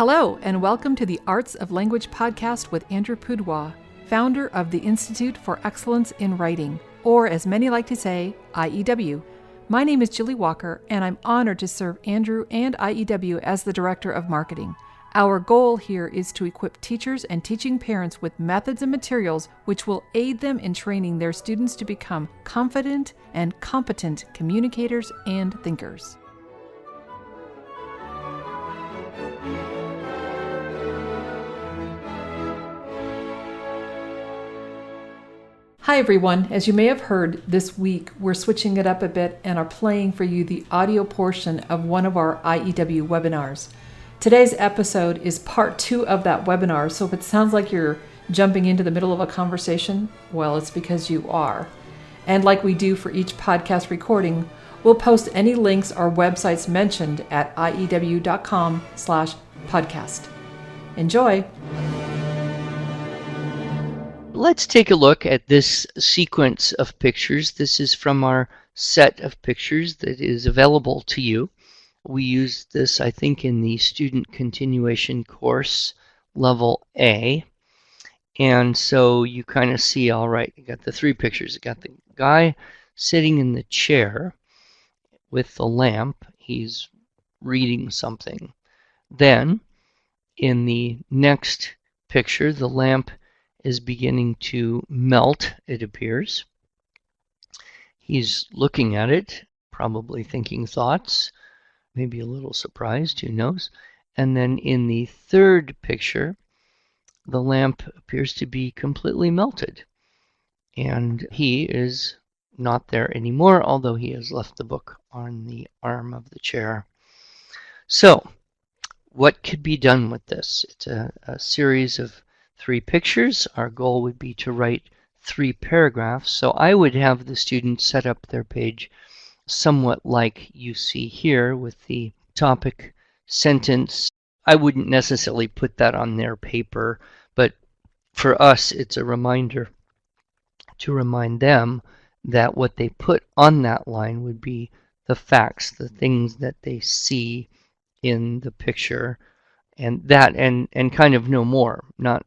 Hello, and welcome to the Arts of Language podcast with Andrew Pudewa, founder of the Institute for Excellence in Writing, or as many like to say, IEW. My name is Julie Walker, and I'm honored to serve Andrew and IEW as the Director of Marketing. Our goal here is to equip teachers and teaching parents with methods and materials which will aid them in training their students to become confident and competent communicators and thinkers. Hi everyone. As you may have heard, this week we're switching it up a bit and are playing for you the audio portion of one of our IEW webinars. Today's episode is part 2 of that webinar, so if it sounds like you're jumping into the middle of a conversation, well, it's because you are. And like we do for each podcast recording, we'll post any links or websites mentioned at iew.com/podcast. Enjoy! Let's take a look at this sequence of pictures. This is from our set of pictures that is available to you. We used this, I think, in the student continuation course level A. And so you kind of see, all right, you got the 3 pictures. You got the guy sitting in the chair with the lamp. He's reading something. Then in the next picture, the lamp is beginning to melt, it appears. He's looking at it, probably thinking thoughts, maybe a little surprised, who knows. And then in the third picture, the lamp appears to be completely melted. And he is not there anymore, although he has left the book on the arm of the chair. So, what could be done with this? It's a series of 3 pictures. Our goal would be to write 3 paragraphs. So I would have the students set up their page somewhat like you see here with the topic sentence. I wouldn't necessarily put that on their paper, but for us it's a reminder to remind them that what they put on that line would be the facts, the things that they see in the picture, and that and kind of no more, not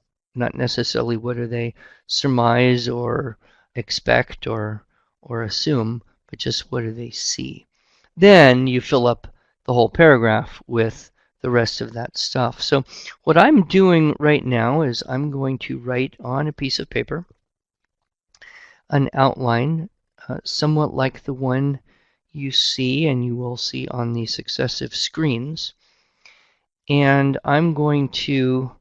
necessarily what do they surmise or expect or assume, but just what do they see. Then you fill up the whole paragraph with the rest of that stuff. So what I'm doing right now is I'm going to write on a piece of paper an outline somewhat like the one you see and you will see on the successive screens. And I'm going to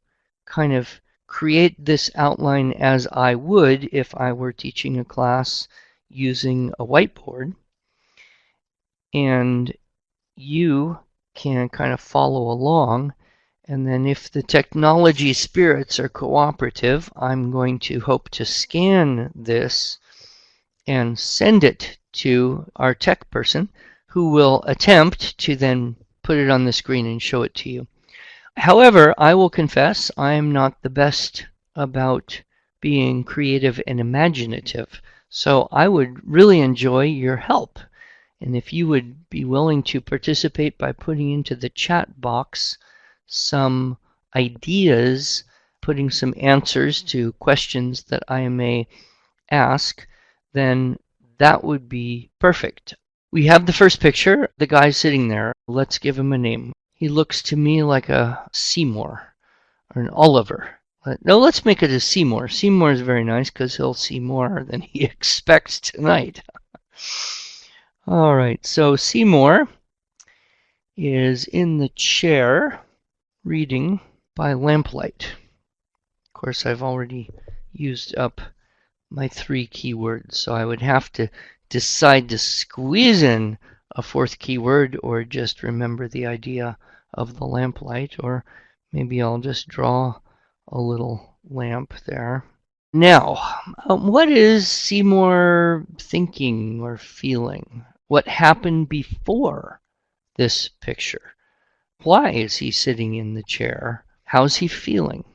kind of create this outline as I would if I were teaching a class using a whiteboard. And you can kind of follow along. And then if the technology spirits are cooperative, I'm going to hope to scan this and send it to our tech person, who will attempt to then put it on the screen and show it to you. However, I will confess I am not the best about being creative and imaginative, so I would really enjoy your help. And if you would be willing to participate by putting into the chat box some ideas, putting some answers to questions that I may ask, then that would be perfect. We have the first picture, the guy sitting there. Let's give him a name. He looks to me like a Seymour or an Oliver. No, let's make it a Seymour. Seymour is very nice because he'll see more than he expects tonight. All right, so Seymour is in the chair reading by lamplight. Of course, I've already used up my 3 keywords, so I would have to decide to squeeze in a 4th keyword or just remember the idea of the lamplight, or maybe I'll just draw a little lamp there. Now, what is Seymour thinking or feeling? What happened before this picture? Why is he sitting in the chair? How's he feeling?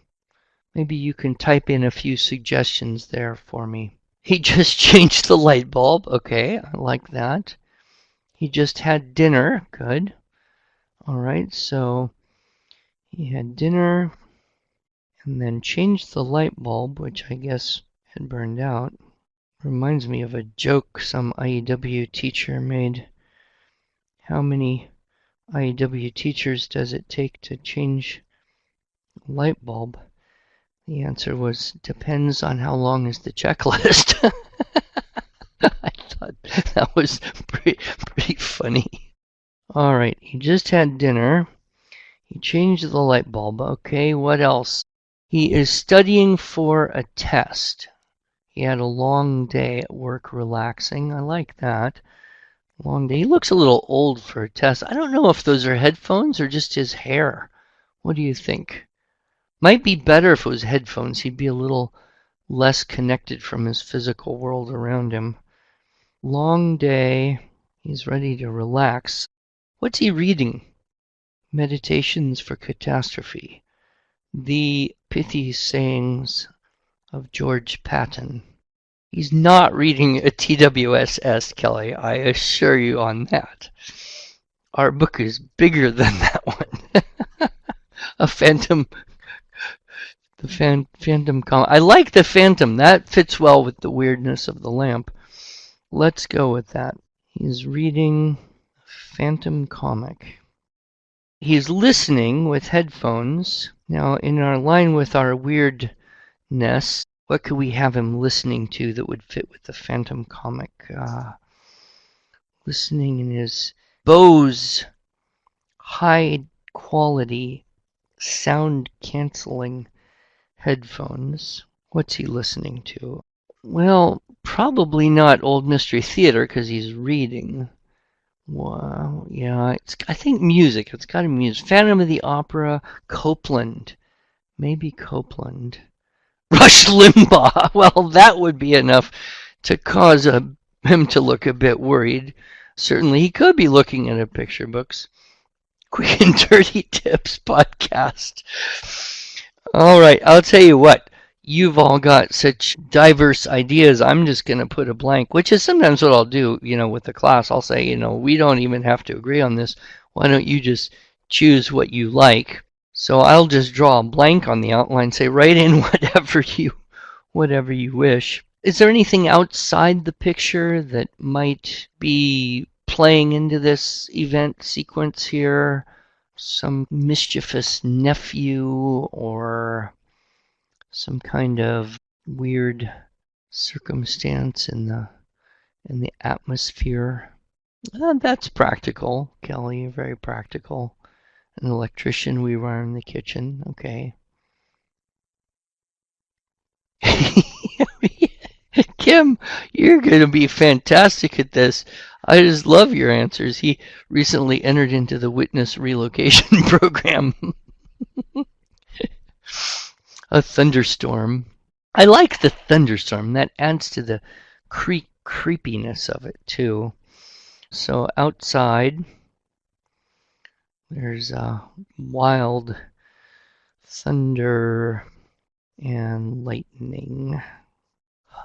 Maybe you can type in a few suggestions there for me. He just changed the light bulb. Okay, I like that. He just had dinner. Good. All right, so He had dinner and then changed the light bulb, which I guess had burned out. Reminds me of a joke some IEW teacher made. How many IEW teachers does it take to change a light bulb? The answer was, depends on how long is the checklist. I thought that was pretty funny. All right, he just had dinner. He changed the light bulb. Okay, what else? He is studying for a test. He had a long day at work relaxing. I like that. Long day. He looks a little old for a test. I don't know if those are headphones or just his hair. What do you think? Might be better if it was headphones. He'd be a little less connected from his physical world around him. Long day. He's ready to relax. What's he reading? Meditations for Catastrophe. The pithy sayings of George Patton. He's not reading a TWSS, Kelly. I assure you on that. Our book is bigger than that one. A Phantom, Phantom comic. I like the Phantom. That fits well with the weirdness of the lamp. Let's go with that. He's reading Phantom comic. He's listening with headphones. Now, in our line with our weirdness, what could we have him listening to that would fit with the Phantom comic? Listening in his Bose high quality sound canceling headphones. What's he listening to? Well, probably not Old Mystery Theater because he's reading. Wow, yeah, I think music. It's got to be music. Phantom of the Opera, Copeland. Maybe Copeland. Rush Limbaugh. Well, that would be enough to cause him to look a bit worried. Certainly, he could be looking at a picture books. Quick and Dirty Tips podcast. All right, I'll tell you what. You've all got such diverse ideas. I'm just going to put a blank, which is sometimes what I'll do, with the class. I'll say, we don't even have to agree on this. Why don't you just choose what you like? So I'll just draw a blank on the outline, say write in whatever you wish. Is there anything outside the picture that might be playing into this event sequence here? Some mischievous nephew or some kind of weird circumstance in the atmosphere. That's practical, Kelly, very practical. An electrician we were in the kitchen. Okay. Kim, you're going to be fantastic at this. I just love your answers. He recently entered into the witness relocation program. A thunderstorm. I like the thunderstorm. That adds to the creepiness of it, too. So outside, there's wild thunder and lightning.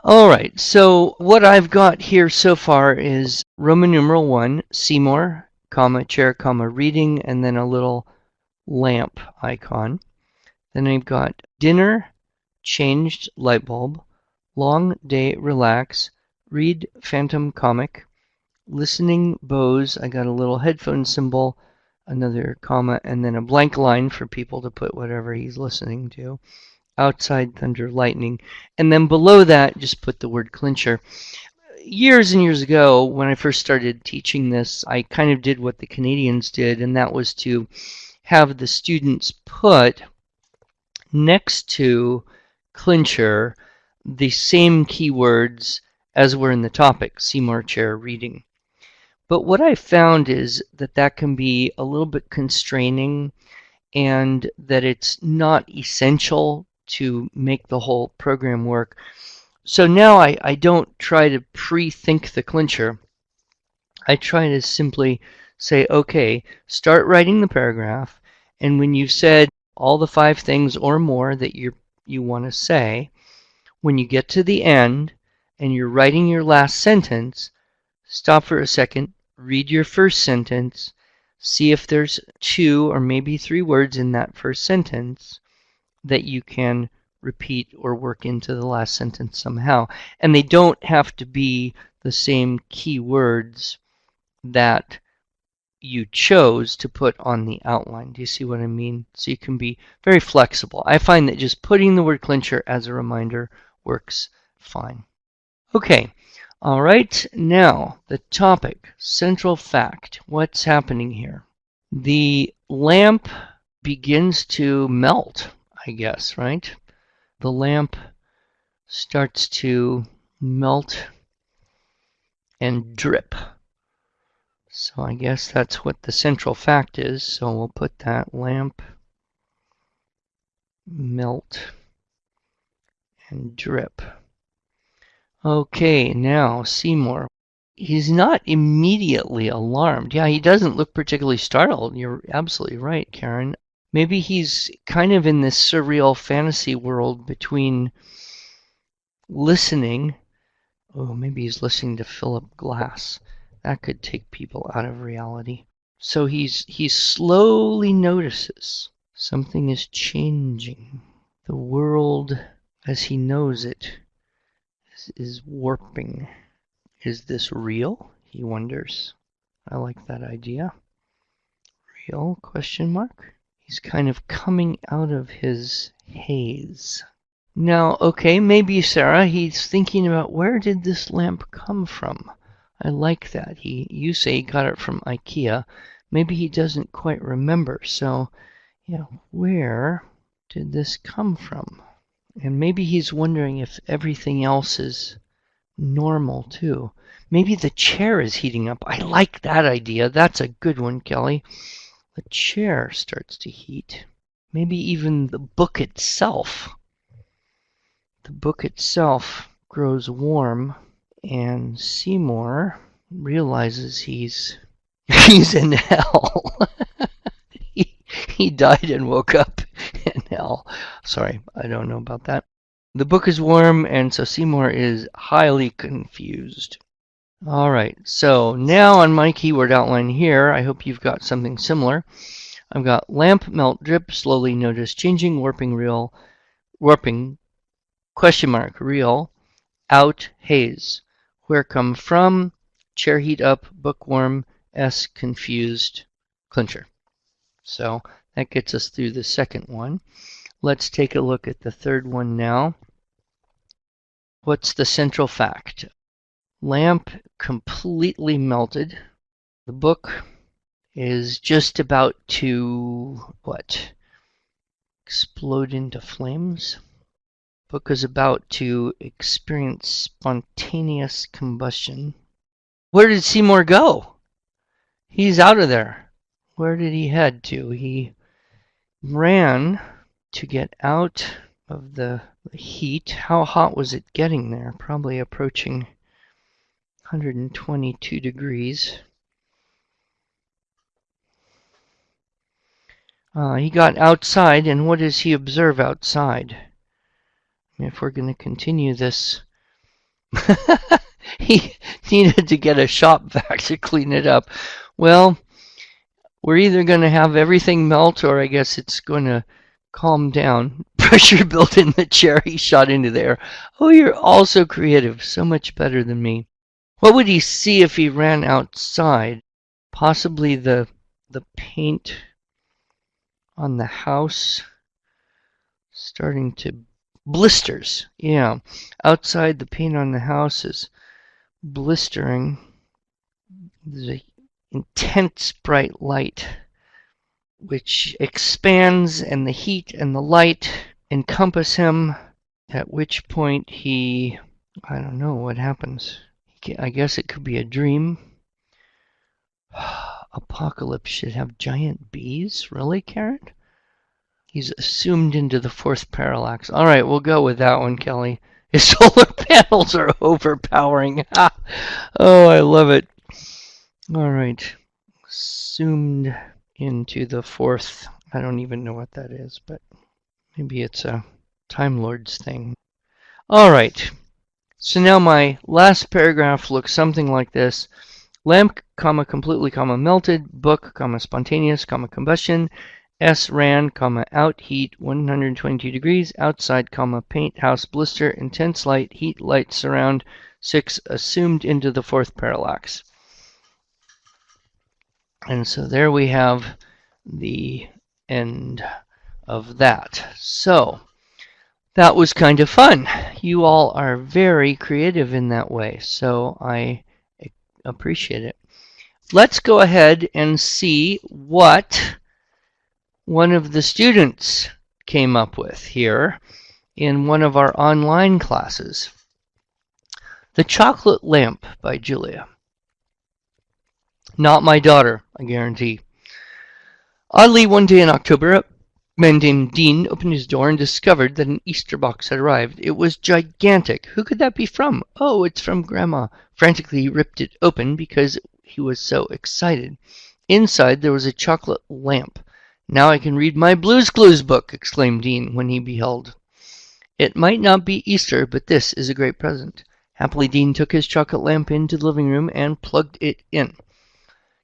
All right, so what I've got here so far is Roman numeral 1, Seymour, comma, chair, comma, reading, and then a little lamp icon. Then I've got dinner, changed light bulb, long day, relax, read Phantom comic, listening Bose. I got a little headphone symbol, another comma, and then a blank line for people to put whatever he's listening to. Outside thunder, lightning, and then below that just put the word clincher. Years and years ago, when I first started teaching this, I kind of did what the Canadians did, and that was to have the students put next to clincher the same keywords as were in the topic, Seymour chair reading. But what I found is that can be a little bit constraining and that it's not essential to make the whole program work. So now I don't try to pre-think the clincher. I try to simply say, okay, start writing the paragraph, and when you've said all the 5 things or more that you want to say, when you get to the end and you're writing your last sentence, stop for a second, read your first sentence, See if there's 2 or maybe 3 words in that first sentence that you can repeat or work into the last sentence somehow. And they don't have to be the same key words that you chose to put on the outline. Do you see what I mean? So you can be very flexible. I find that just putting the word clincher as a reminder works fine. Okay, all right, now the topic, central fact. What's happening here? The lamp begins to melt, I guess, right? The lamp starts to melt and drip. So I guess that's what the central fact is. So we'll put that lamp, melt, and drip. Okay, now Seymour. He's not immediately alarmed. Yeah, he doesn't look particularly startled. You're absolutely right, Karen. Maybe he's kind of in this surreal fantasy world between listening. Oh, maybe he's listening to Philip Glass. That could take people out of reality. So he slowly notices something is changing. The world as he knows it is warping. Is this real? He wonders. I like that idea. Real? Question mark. He's kind of coming out of his haze. Now, okay, maybe Sarah, he's thinking about where did this lamp come from? I like that. You say he got it from IKEA. Maybe he doesn't quite remember. So, yeah, where did this come from? And maybe he's wondering if everything else is normal too. Maybe the chair is heating up. I like that idea. That's a good one, Kelly. The chair starts to heat. Maybe even the book itself. The book itself grows warm, and Seymour realizes he's in hell. he died and woke up in hell. Sorry, I don't know about that. The book is warm, and so Seymour is highly confused. All right, so now on my keyword outline here, I hope you've got something similar. I've got lamp, melt, drip, slowly notice changing, warping, real, warping, question mark, real, out, haze. Where come from, chair heat up, bookworm, S, confused, clincher. So that gets us through the second one. Let's take a look at the third one now. What's the central fact? Lamp completely melted. The book is just about to, what? Explode into flames? Book is about to experience spontaneous combustion. Where did Seymour go? He's out of there. Where did he head to? He ran to get out of the heat. How hot was it getting there? Probably approaching 122 degrees. He got outside, and what does he observe outside? If we're going to continue this, he needed to get a shop vac to clean it up. Well, we're either going to have everything melt, or I guess it's going to calm down. Pressure built in the chair. He shot into there. Oh, you're also creative. So much better than me. What would he see if he ran outside? Possibly the paint on the house starting to blisters. Yeah, outside the paint on the house is blistering. There's an intense bright light which expands, and the heat and the light encompass him, at which point I don't know what happens. I guess it could be a dream. Apocalypse should have giant bees? Really, Karen? He's assumed into the fourth parallax. All right, we'll go with that one, Kelly. His solar panels are overpowering. Oh, I love it. All right. Assumed into the fourth. I don't even know what that is, but maybe it's a Time Lords thing. All right. So now my last paragraph looks something like this. Lamp comma, completely, comma, melted, book, comma, spontaneous, comma, combustion, S ran, comma, out, heat, 122 degrees, outside, comma, paint, house, blister, intense light, heat, light, surround, 6, assumed into the fourth parallax. And so there we have the end of that. So that was kind of fun. You all are very creative in that way, so I appreciate it. Let's go ahead and see what one of the students came up with here in one of our online classes. The Chocolate Lamp by Julia. Not my daughter, I guarantee. Oddly, one day in October, a man named Dean opened his door and discovered that an Easter box had arrived. It was gigantic. Who could that be from? Oh, it's from Grandma. Frantically, he ripped it open because he was so excited. Inside, there was a chocolate lamp. Now I can read my Blue's Clues book, exclaimed Dean when he beheld. It might not be Easter, but this is a great present. Happily, Dean took his chocolate lamp into the living room and plugged it in.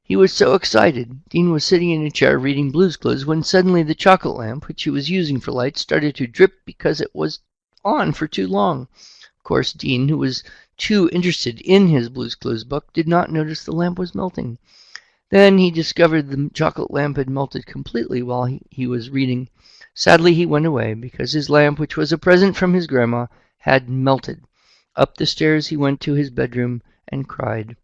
He was so excited. Dean was sitting in a chair reading Blue's Clues when suddenly the chocolate lamp, which he was using for light, started to drip because it was on for too long. Of course, Dean, who was too interested in his Blue's Clues book, did not notice the lamp was melting. Then he discovered the chocolate lamp had melted completely while he was reading. Sadly, he went away because his lamp, which was a present from his grandma, had melted. Up the stairs he went to his bedroom and cried.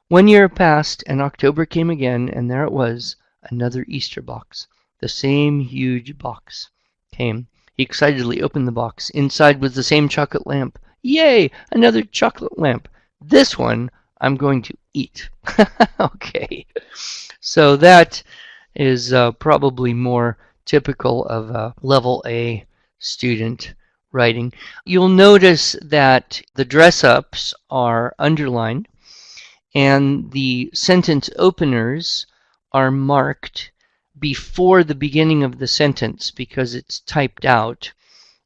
1 year passed, and October came again, and there it was, another Easter box. The same huge box came. He excitedly opened the box. Inside was the same chocolate lamp. Yay! Another chocolate lamp. This one I'm going to eat. Okay. So that is probably more typical of a level A student writing. You'll notice that the dress-ups are underlined, and the sentence openers are marked before the beginning of the sentence because it's typed out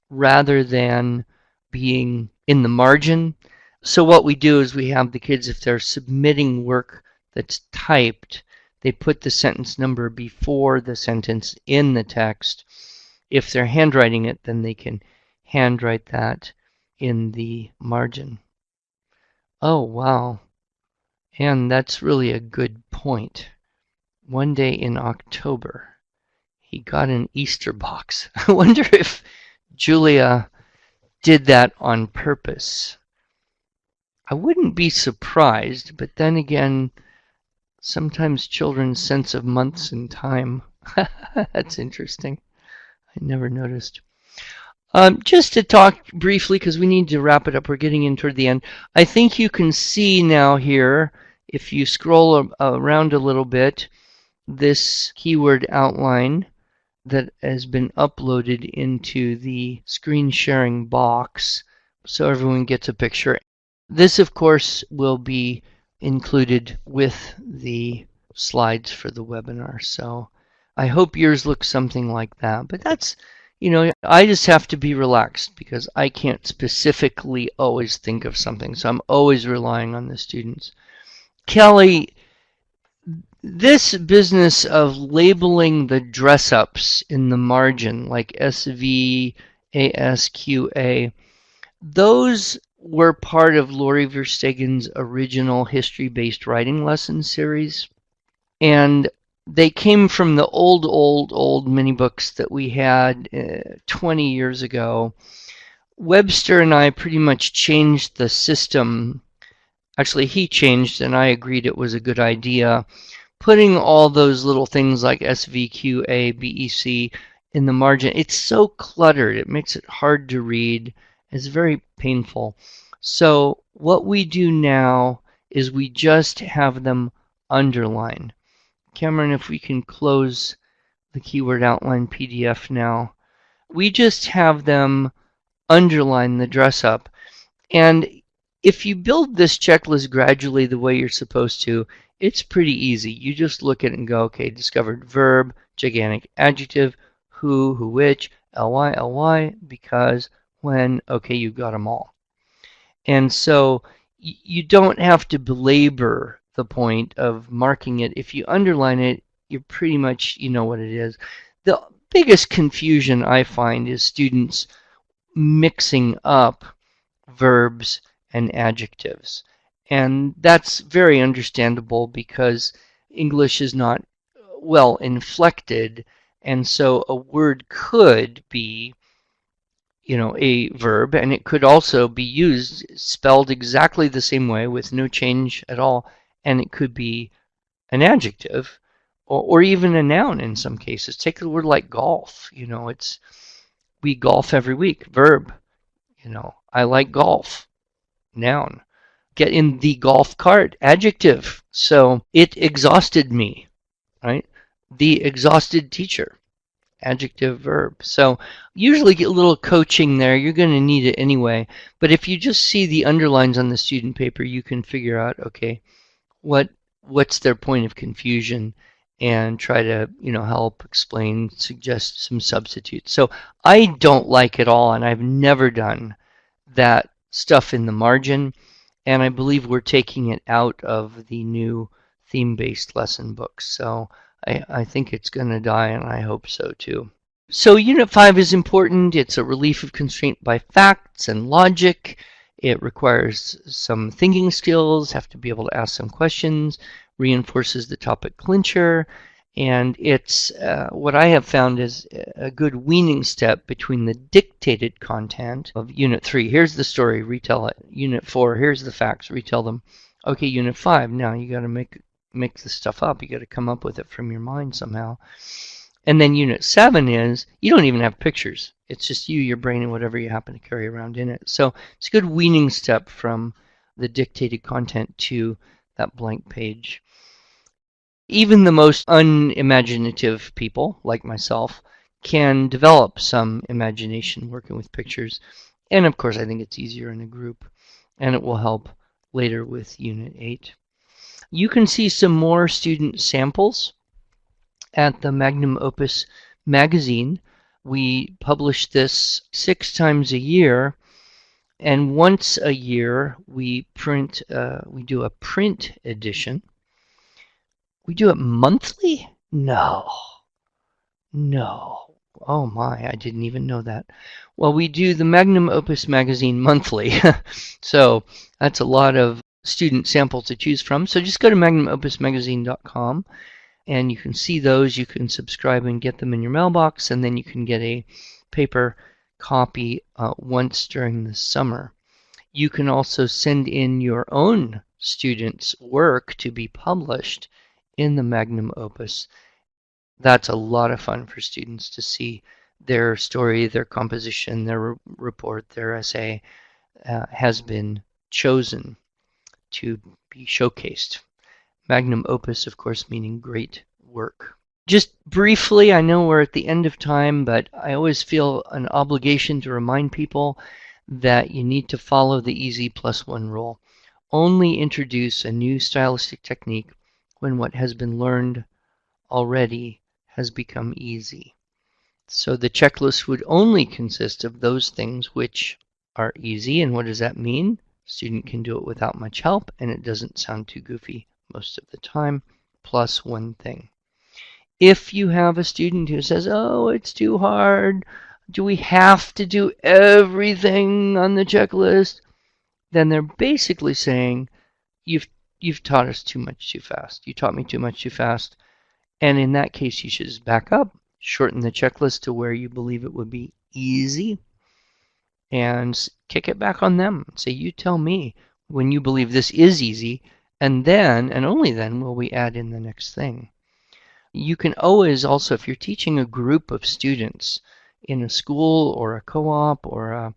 rather than being in the margin. So what we do is we have the kids, if they're submitting work that's typed, they put the sentence number before the sentence in the text. If they're handwriting it, then they can handwrite that in the margin. Oh, wow. And that's really a good point. One day in October, he got an Easter box. I wonder if Julia did that on purpose. I wouldn't be surprised, but then again, sometimes children's sense of months and time. That's interesting. I never noticed. Just to talk briefly, because we need to wrap it up. We're getting in toward the end. I think you can see now here, if you scroll around a little bit, this keyword outline that has been uploaded into the screen sharing box so everyone gets a picture. This, of course, will be included with the slides for the webinar. So I hope yours looks something like that. But that's, I just have to be relaxed because I can't specifically always think of something. So I'm always relying on the students. Kelly, this business of labeling the dress-ups in the margin, like SV, ASQA, those were part of Laurie Verstegen's original history-based writing lesson series. And they came from the old mini books that we had 20 years ago. Webster and I pretty much changed the system. Actually, he changed, and I agreed it was a good idea. Putting all those little things like SVQA, BEC in the margin, it's so cluttered. It makes it hard to read. It's very painful. So what we do now is we just have them underlined. Cameron, if we can close the keyword outline PDF now. We just have them underline the dress up. And if you build this checklist gradually the way you're supposed to, it's pretty easy. You just look at it and go, okay, discovered verb, gigantic adjective, who, which, ly, because, when, okay, you got them all. And so you don't have to belabor the point of marking it. If you underline it, you pretty much you know what it is. The biggest confusion I find is students mixing up verbs and adjectives. And that's very understandable because English is not well inflected, and so a word could be a verb, and it could also be used spelled exactly the same way with no change at all, and it could be an adjective or even a noun in some cases. Take a word like golf. It's we golf every week. Verb. I like golf. Noun. Get in the golf cart. Adjective. So it exhausted me, right? The exhausted teacher. Adjective, verb. So usually get a little coaching there. You're going to need it anyway. But if you just see the underlines on the student paper, you can figure out, okay, what's their point of confusion, and try to help explain, suggest some substitutes. So I don't like it all, and I've never done that stuff in the margin, and I believe we're taking it out of the new theme-based lesson books. So I think it's going to die, and I hope so too. So Unit 5 is important. It's a relief of constraint by facts and logic. It requires some thinking skills, have to be able to ask some questions, reinforces the topic clincher, and it's what I have found is a good weaning step between the dictated content of Unit 3. Here's the story, retell it. Unit 4, here's the facts, retell them. Okay, Unit 5, now you got to make the stuff up. You got to come up with it from your mind somehow. And then Unit 7 is you don't even have pictures. It's just you, your brain, and whatever you happen to carry around in it. So it's a good weaning step from the dictated content to that blank page. Even the most unimaginative people, like myself, can develop some imagination working with pictures. And of course, I think it's easier in a group, and it will help later with Unit 8. You can see some more student samples at the Magnum Opus magazine. We publish this 6 times a year, and once a year we do a print edition. We do it monthly? No. Oh my, I didn't even know that. Well, we do the Magnum Opus magazine monthly. So that's a lot of student samples to choose from. So just go to magnumopusmagazine.com and you can see those. You can subscribe and get them in your mailbox, and then you can get a paper copy once during the summer. You can also send in your own students' work to be published in the Magnum Opus. That's a lot of fun for students to see their story, their composition, their report, their essay has been chosen to be showcased. Magnum Opus, of course, meaning great work. Just briefly, I know we're at the end of time, but I always feel an obligation to remind people that you need to follow the easy +1 rule. Only introduce a new stylistic technique when what has been learned already has become easy. So the checklist would only consist of those things which are easy. And what does that mean? Student can do it without much help, and it doesn't sound too goofy most of the time, plus one thing. If you have a student who says, oh, it's too hard, do we have to do everything on the checklist? Then they're basically saying, you've taught us too much too fast. You taught me too much too fast. And in that case, you should just back up, shorten the checklist to where you believe it would be easy, and kick it back on them. Say, you tell me when you believe this is easy, and then, and only then, will we add in the next thing. You can always also, if you're teaching a group of students in a school or a co-op or a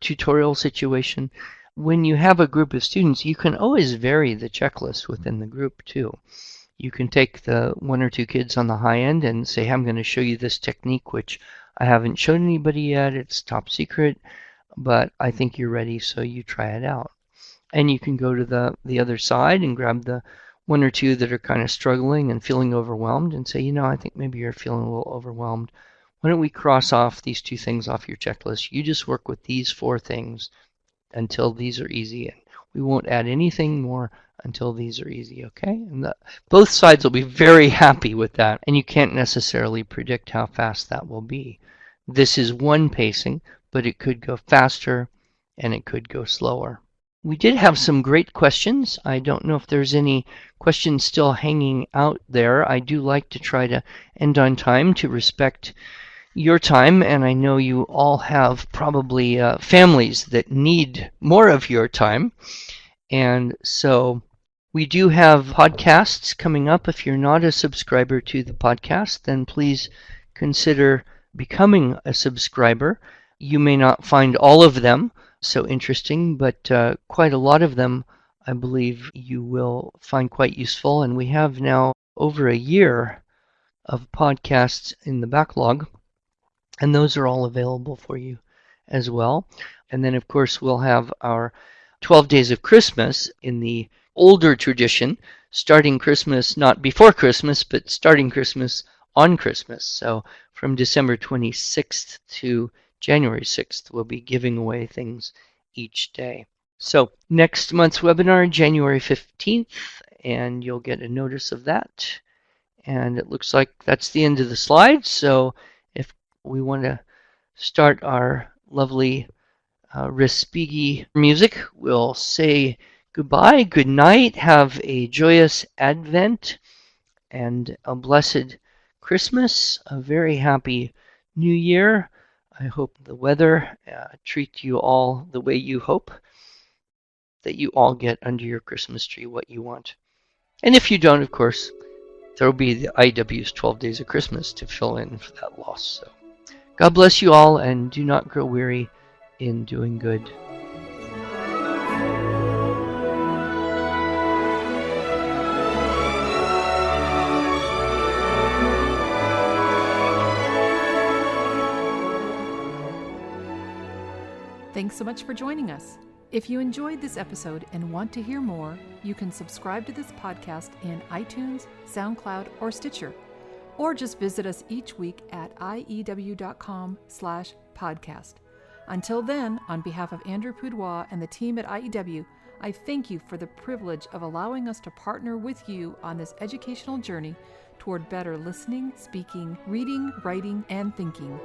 tutorial situation, when you have a group of students, you can always vary the checklist within the group too. You can take the 1 or 2 kids on the high end and say, hey, I'm going to show you this technique, which I haven't shown anybody yet. It's top secret, but I think you're ready, so you try it out. And you can go to the other side and grab the 1 or 2 that are kind of struggling and feeling overwhelmed and say, I think maybe you're feeling a little overwhelmed. Why don't we cross off these 2 things off your checklist? You just work with these 4 things until these are easy. And We won't add anything more until these are easy, okay? And both sides will be very happy with that, and you can't necessarily predict how fast that will be. This is one pacing, but it could go faster and it could go slower. We did have some great questions. I don't know if there's any questions still hanging out there. I do like to try to end on time to respect your time, and I know you all have probably families that need more of your time. And so we do have podcasts coming up. If you're not a subscriber to the podcast, then please consider becoming a subscriber. You may not find all of them so interesting, but quite a lot of them I believe you will find quite useful. And we have now over a year of podcasts in the backlog, and those are all available for you as well. And then, of course, we'll have our 12 Days of Christmas in the older tradition, starting Christmas not before Christmas, but starting Christmas on Christmas. So from December 26th to January 6th, we'll be giving away things each day. So next month's webinar, January 15th, and you'll get a notice of that. And it looks like that's the end of the slides. So if we want to start our lovely Respighi music, we'll say goodbye, good night, have a joyous Advent, and a blessed Christmas, a very happy New Year. I hope the weather treats you all the way you hope, that you all get under your Christmas tree what you want. And if you don't, of course, there will be the IW's 12 Days of Christmas to fill in for that loss. So God bless you all, and do not grow weary in doing good. Thanks so much for joining us. If you enjoyed this episode and want to hear more, you can subscribe to this podcast in iTunes, SoundCloud, or Stitcher, or just visit us each week at iew.com/podcast. Until then, on behalf of Andrew Pudewa and the team at IEW, I thank you for the privilege of allowing us to partner with you on this educational journey toward better listening, speaking, reading, writing, and thinking.